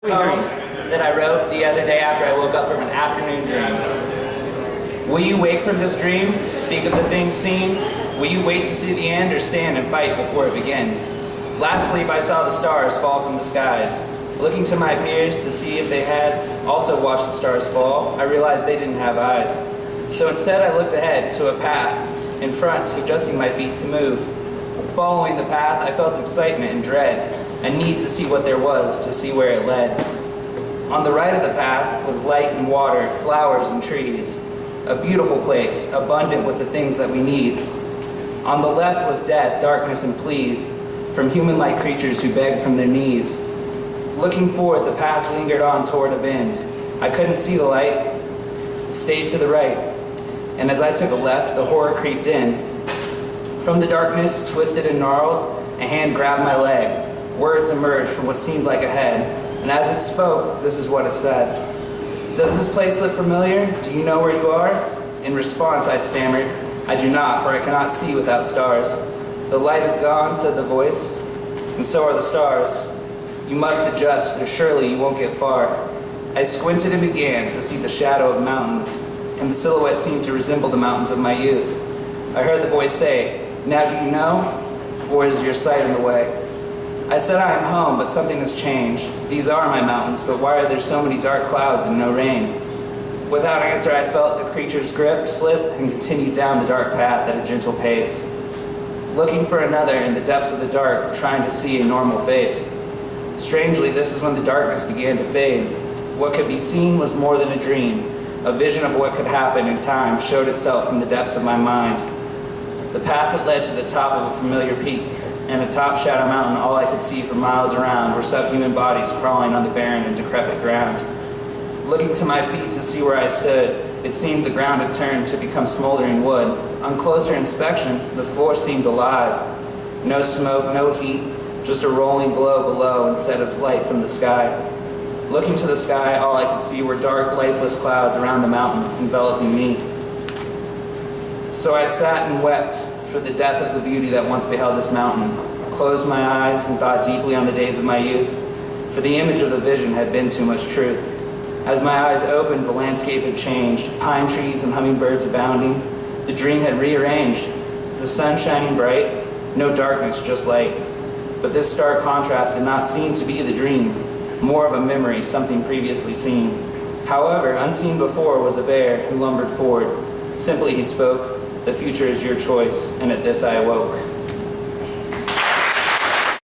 poem that I wrote the other day after I woke up from an afternoon dream. Will you wake from this dream to speak of the things seen? Will you wait to see the end or stand and fight before it begins? Last sleep I saw the stars fall from the skies. Looking to my peers to see if they had also watched the stars fall, I realized they didn't have eyes. So instead I looked ahead to a path in front, suggesting my feet to move. Following the path, I felt excitement and dread, a need to see what there was, to see where it led. On the right of the path was light and water, flowers and trees, a beautiful place, abundant with the things that we need. On the left was death, darkness, and pleas, from human-like creatures who begged from their knees. Looking forward, the path lingered on toward a bend. I couldn't see the light, stayed to the right, and as I took a left, the horror creeped in. From the darkness, twisted and gnarled, a hand grabbed my leg. Words emerged from what seemed like a head, and as it spoke, this is what it said. "Does this place look familiar? Do you know where you are?" In response, I stammered, "I do not, for I cannot see without stars." "The light is gone," said the voice, "and so are the stars. You must adjust, or surely you won't get far." I squinted and began to see the shadow of mountains, and the silhouette seemed to resemble the mountains of my youth. I heard the voice say, "Now do you know, or is your sight in the way?" I said, "I am home, but something has changed. These are my mountains, but why are there so many dark clouds and no rain?" Without answer, I felt the creature's grip slip and continued down the dark path at a gentle pace, looking for another in the depths of the dark, trying to see a normal face. Strangely, this is when the darkness began to fade. What could be seen was more than a dream. A vision of what could happen in time showed itself from the depths of my mind. The path had led to the top of a familiar peak, and atop Shadow Mountain, all I could see for miles around were subhuman bodies crawling on the barren and decrepit ground. Looking to my feet to see where I stood, it seemed the ground had turned to become smoldering wood. On closer inspection, the floor seemed alive. No smoke, no heat, just a rolling glow below instead of light from the sky. Looking to the sky, all I could see were dark, lifeless clouds around the mountain, enveloping me. So I sat and wept for the death of the beauty that once beheld this mountain, closed my eyes and thought deeply on the days of my youth, for the image of the vision had been too much truth. As my eyes opened, the landscape had changed, pine trees and hummingbirds abounding. The dream had rearranged, the sun shining bright, no darkness, just light. But this stark contrast did not seem to be the dream, more of a memory, something previously seen. However, unseen before was a bear who lumbered forward. Simply he spoke, "The future is your choice," and at this I awoke.